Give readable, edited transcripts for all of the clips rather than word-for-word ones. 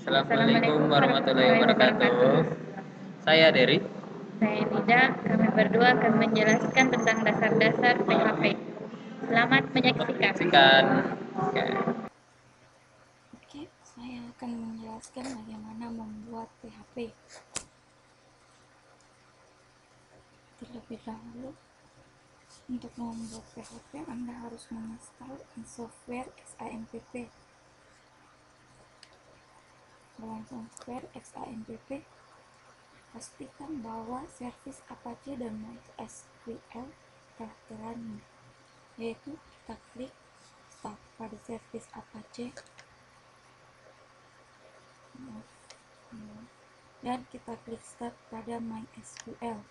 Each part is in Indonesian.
Assalamualaikum warahmatullahi wabarakatuh. Saya Dery. Saya Nida, kami berdua akan menjelaskan tentang dasar-dasar PHP. Selamat menyaksikan. Oke, saya akan menjelaskan bagaimana membuat PHP. Terlebih dahulu, untuk membuat PHP, Anda harus menginstal software XAMPP. Dalam software XAMPP, pastikan bahwa servis Apache dan MySQL telah terrunning, yaitu kita klik Start pada servis Apache dan kita klik Start pada MySQL.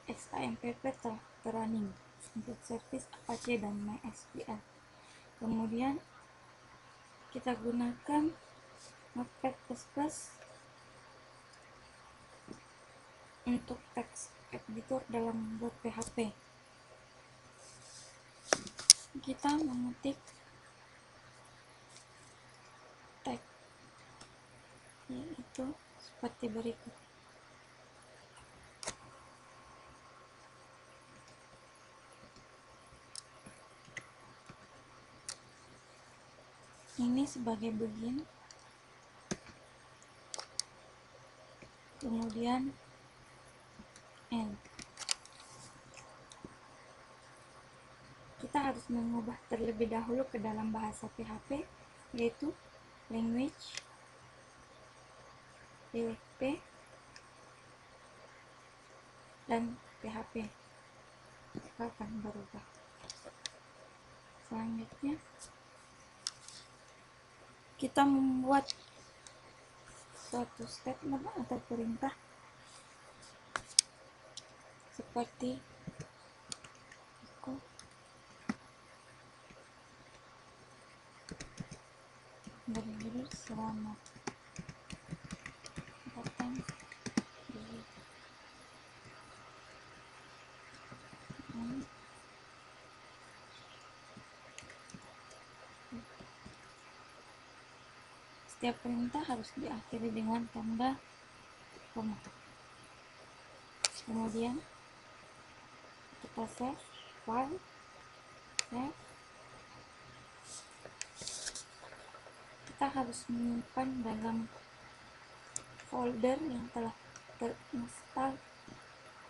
XAMPP telah terrunning untuk servis Apache dan MySQL. Kemudian kita gunakan Notepad++ untuk text editor dalam membuat PHP. Kita mengetik tag, yaitu seperti berikut. Ini sebagai begin, kemudian end. Kita harus mengubah terlebih dahulu ke dalam bahasa PHP, yaitu language, PHP, dan PHP. Maka akan berubah. Selanjutnya, kita membuat suatu statement atau perintah seperti berdiri selamat datang di setiap perintah harus diakhiri dengan tanda koma. Kemudian kita save file, save. Kita harus menyimpan dalam folder yang telah terinstall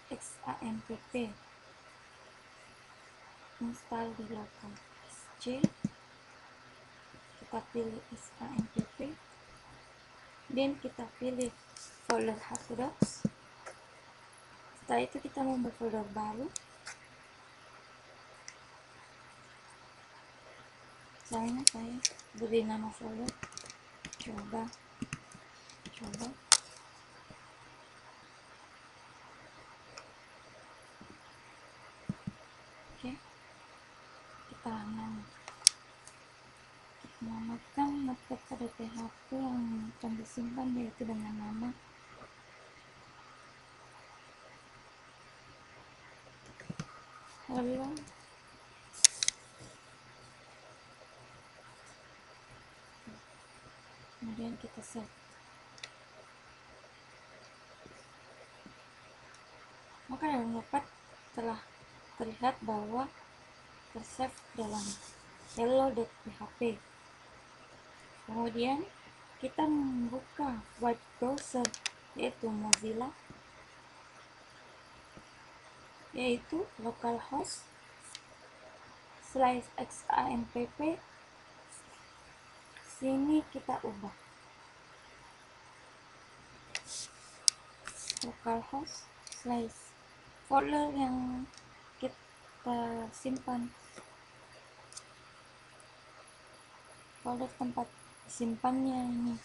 XAMPP. Install di local SC, kita pilih XAMPP, dan kita pilih folder Hapdocs. Setelah itu kita membuat folder baru. Misalnya saya beri nama folder coba. Oke, kita namakan notepad pada PHP yang akan disimpan, yaitu dengan nama hello. Kemudian kita save. Maka dalam notepad telah terlihat bahwa tersave dalam hello.php. Kemudian kita membuka web browser, yaitu Mozilla, yaitu localhost /XAMPP. Sini kita ubah localhost / folder yang kita simpan, folder tempat simpannya ini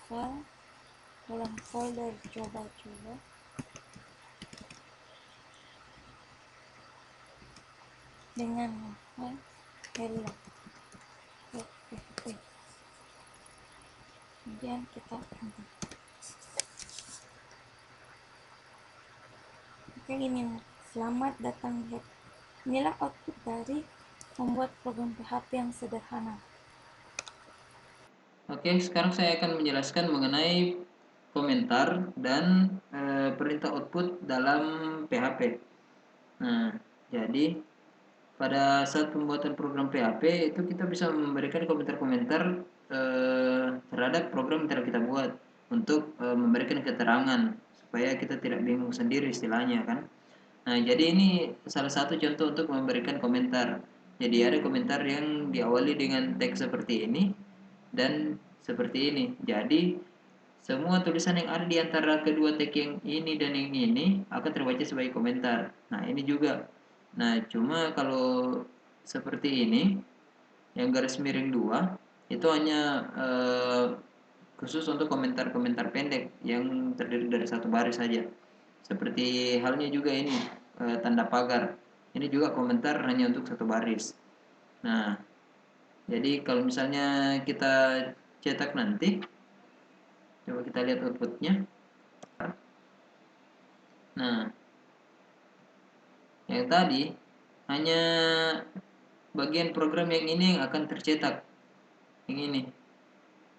file dalam folder coba dengan nama hello. Kemudian kita enter. Oke, ini selamat datang. Inilah output dari membuat program PHP yang sederhana. Oke, sekarang saya akan menjelaskan mengenai komentar dan perintah output dalam PHP. Nah, jadi pada saat pembuatan program PHP itu kita bisa memberikan komentar-komentar terhadap program yang telah kita buat untuk memberikan keterangan supaya kita tidak bingung sendiri istilahnya kan. Nah, jadi ini salah satu contoh untuk memberikan komentar. Jadi ada komentar yang diawali dengan teks seperti ini dan seperti ini. Jadi semua tulisan yang ada di antara kedua teks yang ini dan yang ini akan terbaca sebagai komentar. Nah, ini juga. Nah, cuma kalau seperti ini yang garis miring 2 itu hanya khusus untuk komentar-komentar pendek yang terdiri dari satu baris saja. Seperti halnya juga ini tanda pagar. Ini juga komentar hanya untuk satu baris. Nah, jadi kalau misalnya kita cetak nanti, coba kita lihat outputnya. Nah, yang tadi hanya bagian program yang ini yang akan tercetak, yang ini,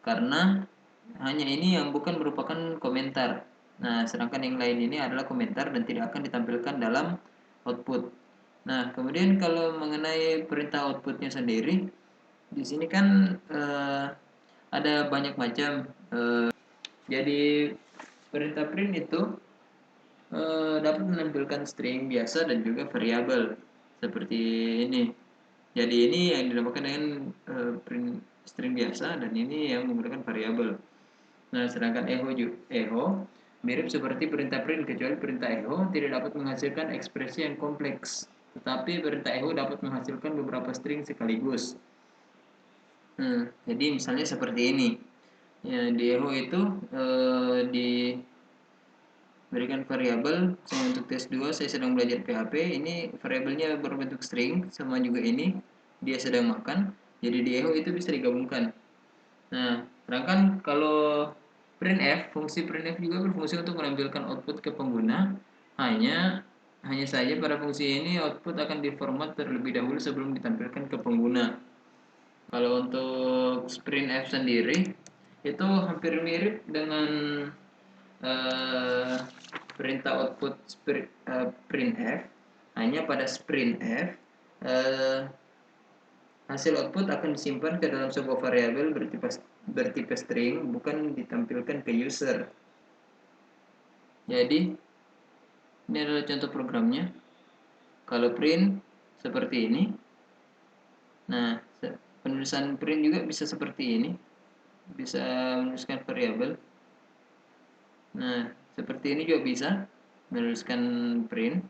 karena hanya ini yang bukan merupakan komentar. Nah, sedangkan yang lain ini adalah komentar dan tidak akan ditampilkan dalam output. Nah, kemudian kalau mengenai perintah outputnya sendiri, di sini kan ada banyak macam. Jadi perintah print itu dapat menampilkan string biasa dan juga variabel seperti ini. Jadi ini yang dinamakan dengan print string biasa dan ini yang menggunakan variabel. Nah, sedangkan echo mirip seperti perintah print, kecuali perintah echo tidak dapat menghasilkan ekspresi yang kompleks, tetapi perintah echo dapat menghasilkan beberapa string sekaligus. Jadi misalnya seperti ini. Ya, di echo itu diberikan variabel. Saya untuk tes 2 saya sedang belajar PHP. Ini variabelnya berbentuk string, sama juga ini dia sedang makan. Jadi di echo itu bisa digabungkan. Nah, sedangkan kalau printf, fungsi printf juga berfungsi untuk menampilkan output ke pengguna. Hanya saja pada fungsi ini output akan diformat terlebih dahulu sebelum ditampilkan ke pengguna. Kalau untuk printf sendiri itu hampir mirip dengan perintah output printf. Hanya pada printf hasil output akan disimpan ke dalam sebuah variabel bertipe string, bukan ditampilkan ke user. Jadi ini adalah contoh programnya. Kalau print seperti ini. Nah, penulisan print juga bisa seperti ini, bisa menuliskan variabel. Nah, seperti ini juga bisa menuliskan print.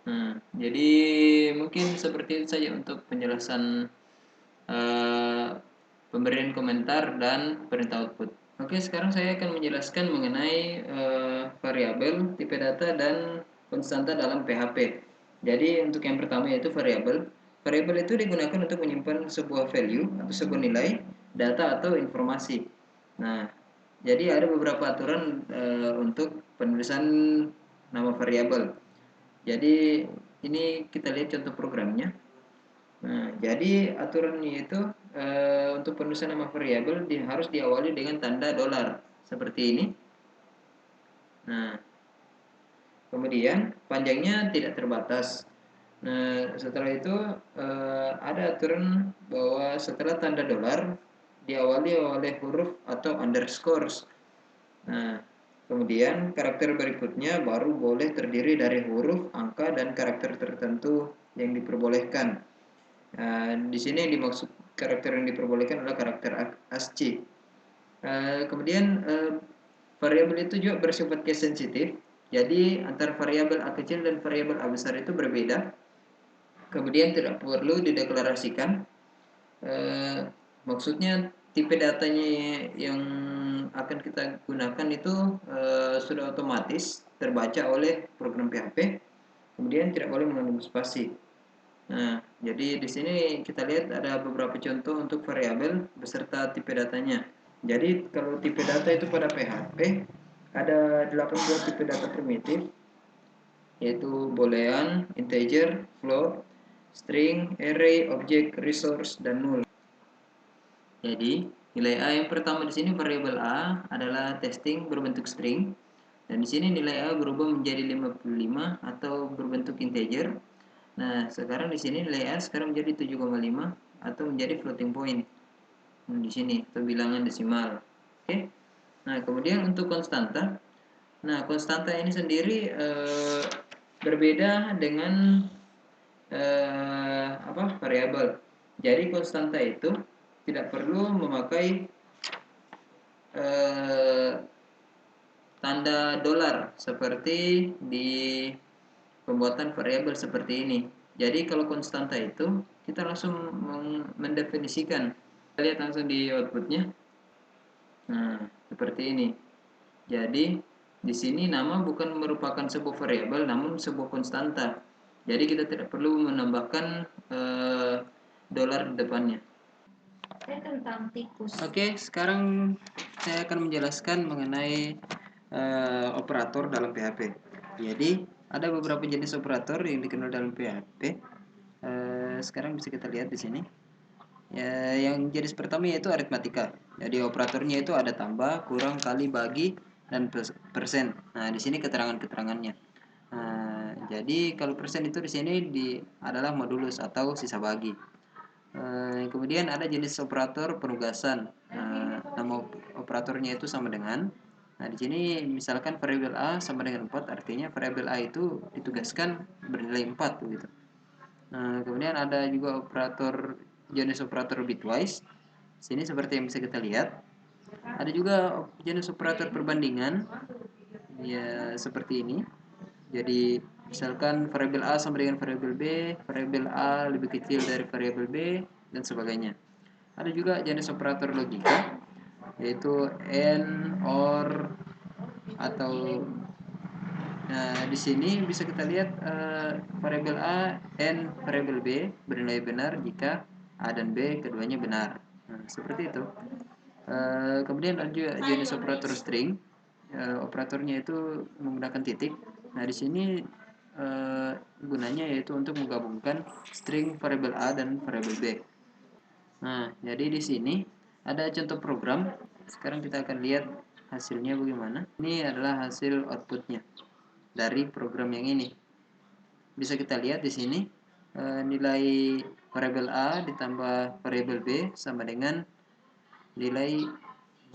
Nah, jadi mungkin seperti itu saja untuk penjelasan pemberian komentar dan perintah output. Oke, sekarang saya akan menjelaskan mengenai variabel, tipe data, dan konstanta dalam PHP. Jadi untuk yang pertama yaitu variabel. Variabel itu digunakan untuk menyimpan sebuah value atau sebuah nilai, data atau informasi. Nah, jadi ada beberapa aturan untuk penulisan nama variabel. Jadi ini kita lihat contoh programnya. Nah, jadi aturannya itu untuk penulisan nama variabel harus diawali dengan tanda $, seperti ini. Nah, kemudian panjangnya tidak terbatas. Nah, setelah itu ada aturan bahwa setelah tanda $, diawali oleh huruf atau underscores. Nah, kemudian karakter berikutnya baru boleh terdiri dari huruf, angka, dan karakter tertentu yang diperbolehkan. Di sini yang dimaksud karakter yang diperbolehkan adalah karakter ASCII. Kemudian variabel itu juga bersifat case sensitif. Jadi antara variabel A kecil dan variabel A besar itu berbeda. Kemudian tidak perlu dideklarasikan. Maksudnya tipe datanya yang akan kita gunakan itu sudah otomatis terbaca oleh program PHP. Kemudian tidak boleh mengandung spasi. Nah, jadi di sini kita lihat ada beberapa contoh untuk variabel beserta tipe datanya. Jadi kalau tipe data itu pada PHP ada 8 buah tipe data primitif yaitu boolean, integer, float, string, array, object, resource, dan null. Jadi nilai A yang pertama di sini variabel A adalah testing berbentuk string, dan di sini nilai A berubah menjadi 55 atau berbentuk integer. Nah, sekarang di sini nilai A sekarang menjadi 7,5 atau menjadi floating point. Di sini atau bilangan desimal. Oke. Nah, kemudian untuk konstanta. Nah, konstanta ini sendiri berbeda dengan variabel. Jadi konstanta itu tidak perlu memakai tanda dolar seperti di pembuatan variabel seperti ini. Jadi kalau konstanta itu kita langsung mendefinisikan. Kita lihat langsung di outputnya. Nah, seperti ini. Jadi di sini nama bukan merupakan sebuah variabel namun sebuah konstanta. Jadi kita tidak perlu menambahkan dolar di depannya. Tentang tikus. Oke, sekarang saya akan menjelaskan mengenai operator dalam PHP. Jadi ada beberapa jenis operator yang dikenal dalam PHP. Sekarang bisa kita lihat di sini. Ya, yang jenis pertama yaitu aritmatika. Jadi operatornya itu ada tambah, kurang, kali, bagi, dan persen. Nah, di sini keterangan-keterangannya. Jadi kalau persen itu di sini adalah modulus atau sisa bagi. Kemudian ada jenis operator penugasan. Nama operatornya itu sama dengan. Nah, di sini misalkan variabel A sama dengan 4, artinya variabel A itu ditugaskan bernilai 4 gitu. Nah, kemudian ada juga jenis operator bitwise. Sini seperti yang bisa kita lihat. Ada juga jenis operator perbandingan. Ya, seperti ini. Jadi misalkan variabel A sama dengan variabel B, variabel A lebih kecil dari variabel B, dan sebagainya. Ada juga jenis operator logika, yaitu AND, OR, atau di sini bisa kita lihat variabel A and variabel B bernilai benar jika A dan B keduanya benar. Nah, seperti itu. Kemudian ada juga jenis operator string. Operatornya itu menggunakan titik. Nah, di sini gunanya yaitu untuk menggabungkan string variabel A dan variabel B. Nah, jadi di sini ada contoh program. Sekarang kita akan lihat hasilnya bagaimana. Ini adalah hasil outputnya dari program yang ini. Bisa kita lihat di sini nilai variabel A ditambah variabel B sama dengan nilai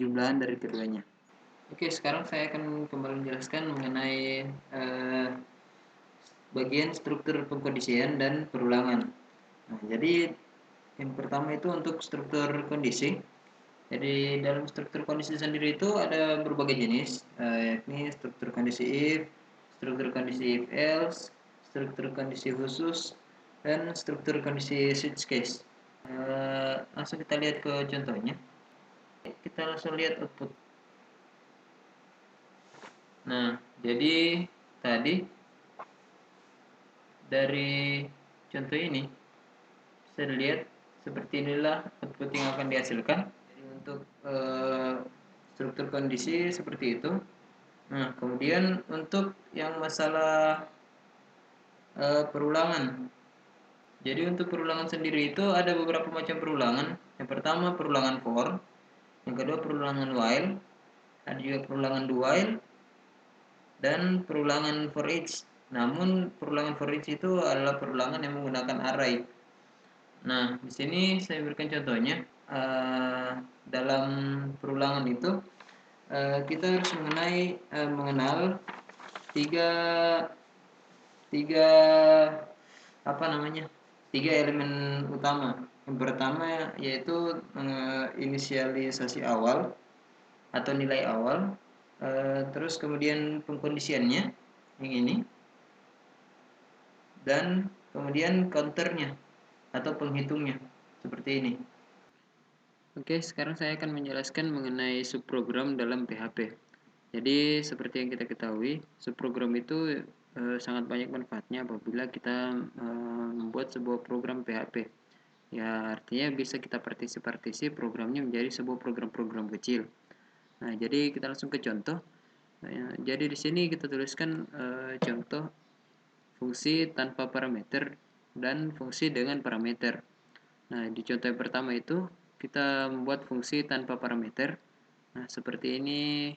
jumlahan dari keduanya. Oke, sekarang saya akan kembali menjelaskan mengenai bagian struktur pengkondisian dan perulangan. Nah, jadi yang pertama itu untuk struktur kondisi. Jadi dalam struktur kondisi sendiri itu ada berbagai jenis, yakni struktur kondisi if, struktur kondisi if else, struktur kondisi khusus, dan struktur kondisi switch case. Langsung kita lihat ke contohnya. Kita langsung lihat output. Nah, jadi tadi dari contoh ini bisa dilihat seperti inilah output yang akan dihasilkan. Jadi untuk struktur kondisi seperti itu. Nah, kemudian untuk yang masalah perulangan. Jadi untuk perulangan sendiri itu ada beberapa macam perulangan. Yang pertama perulangan for, yang kedua perulangan while, ada juga perulangan do while, dan perulangan for each. Namun perulangan for each itu adalah perulangan yang menggunakan array. Nah, di sini saya berikan contohnya. Dalam perulangan itu kita harus mengenal tiga elemen utama. Yang pertama yaitu inisialisasi awal atau nilai awal, terus kemudian pengkondisiannya yang ini, dan kemudian counternya atau penghitungnya seperti ini. Oke, sekarang saya akan menjelaskan mengenai subprogram dalam PHP. Jadi seperti yang kita ketahui, subprogram itu sangat banyak manfaatnya apabila kita membuat sebuah program PHP. Ya, artinya bisa kita partisi programnya menjadi sebuah program-program kecil. Nah, jadi kita langsung ke contoh. Nah, jadi di sini kita tuliskan contoh fungsi tanpa parameter dan fungsi dengan parameter. Nah, di contoh yang pertama itu kita membuat fungsi tanpa parameter. Nah, seperti ini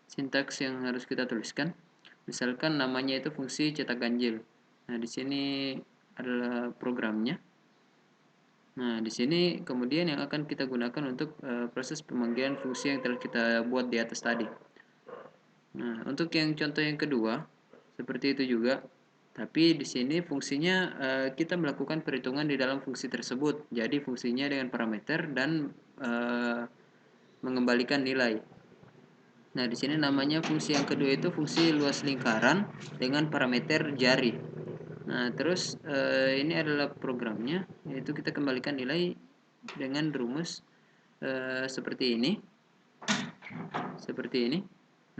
sintaks yang harus kita tuliskan. Misalkan namanya itu fungsi cetak ganjil. Nah, di sini adalah programnya. Nah, di sini kemudian yang akan kita gunakan untuk proses pemanggilan fungsi yang telah kita buat di atas tadi. Nah, untuk yang contoh yang kedua, seperti itu juga. Tapi di sini fungsinya kita melakukan perhitungan di dalam fungsi tersebut. Jadi fungsinya dengan parameter dan mengembalikan nilai. Nah, di sini namanya fungsi yang kedua itu fungsi luas lingkaran dengan parameter jari. Nah, terus ini adalah programnya, yaitu kita kembalikan nilai dengan rumus seperti ini.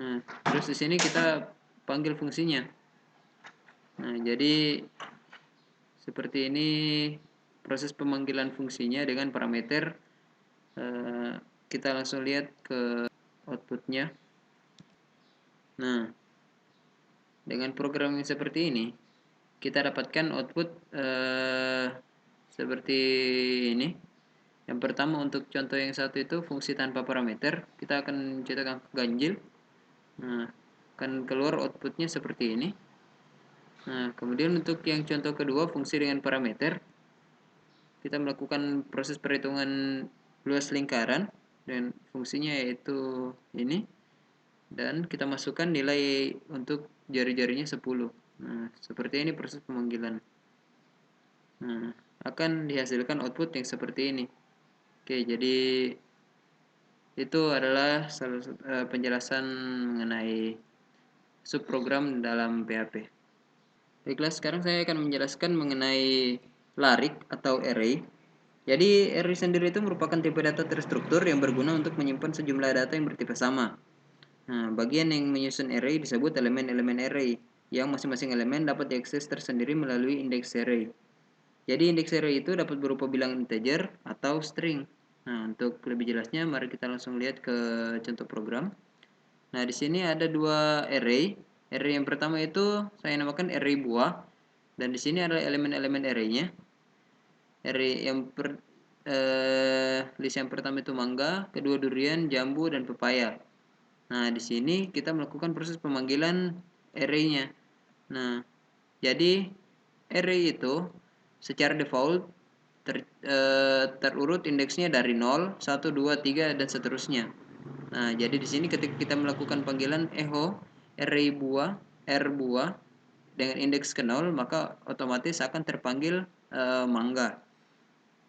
Nah, terus di sini kita panggil fungsinya. Nah, jadi seperti ini proses pemanggilan fungsinya dengan parameter. Kita langsung lihat ke outputnya. Nah, dengan program yang seperti ini kita dapatkan output seperti ini. Yang pertama untuk contoh yang satu itu fungsi tanpa parameter, kita akan cetak angka ganjil. Nah, akan keluar outputnya seperti ini. Nah, kemudian untuk yang contoh kedua fungsi dengan parameter, kita melakukan proses perhitungan luas lingkaran dan fungsinya yaitu ini, dan kita masukkan nilai untuk jari-jarinya 10. Nah, seperti ini proses pemanggilan. Nah, akan dihasilkan output yang seperti ini. Oke, jadi itu adalah penjelasan mengenai subprogram dalam PHP. Baiklah, sekarang saya akan menjelaskan mengenai larik atau array. Jadi array sendiri itu merupakan tipe data terstruktur yang berguna untuk menyimpan sejumlah data yang bertipe sama. Nah, bagian yang menyusun array disebut elemen-elemen array, yang masing-masing elemen dapat diakses tersendiri melalui indeks array. Jadi indeks array itu dapat berupa bilangan integer atau string. Nah, untuk lebih jelasnya mari kita langsung lihat ke contoh program. Nah, di sini ada dua array. Array yang pertama itu saya namakan array buah, dan di sini adalah elemen-elemen array-nya. Array yang list yang pertama itu mangga, kedua durian, jambu, dan pepaya. Nah, di sini kita melakukan proses pemanggilan array-nya. Nah, jadi array itu secara default terurut indeksnya dari 0, 1, 2, 3 dan seterusnya. Nah, jadi di sini ketika kita melakukan panggilan echo array buah r buah dengan indeks ke 0, maka otomatis akan terpanggil mangga.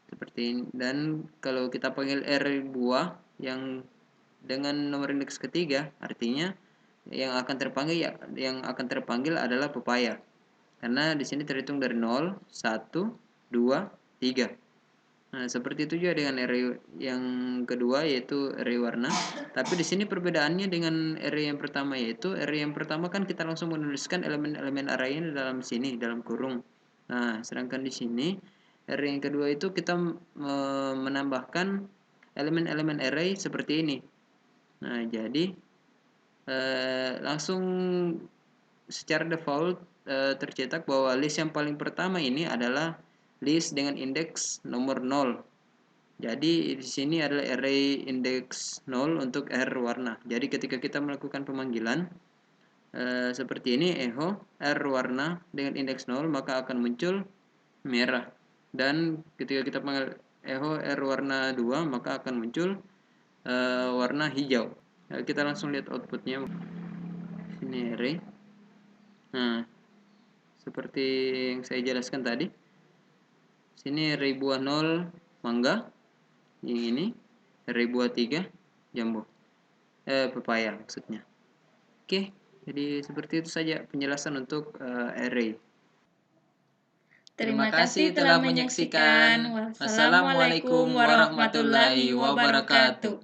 Seperti ini. Dan kalau kita panggil array buah yang dengan nomor indeks ketiga, artinya yang akan terpanggil adalah pepaya. Karena di sini terhitung dari 0, 1, 2, 3. Nah, seperti itu juga dengan array yang kedua yaitu array warna. Tapi di sini perbedaannya dengan array yang pertama, yaitu array yang pertama kan kita langsung menuliskan elemen-elemen array-nya dalam sini, dalam kurung. Nah, sedangkan di sini array yang kedua itu kita menambahkan elemen-elemen array seperti ini. Nah, jadi langsung secara default tercetak bahwa list yang paling pertama ini adalah list dengan indeks nomor 0. Jadi di sini adalah array indeks 0 untuk R warna. Jadi ketika kita melakukan pemanggilan seperti ini, echo R warna dengan indeks 0, maka akan muncul merah. Dan ketika kita panggil echo R warna 2, maka akan muncul warna hijau. Kita langsung lihat outputnya. Ini array. Nah, seperti yang saya jelaskan tadi, sini array buah 0 mangga, yang ini array buah 3 jambu, pepaya maksudnya. Oke, jadi seperti itu saja penjelasan untuk array. Terima kasih telah menyaksikan. Wassalamualaikum warahmatullahi wabarakatuh.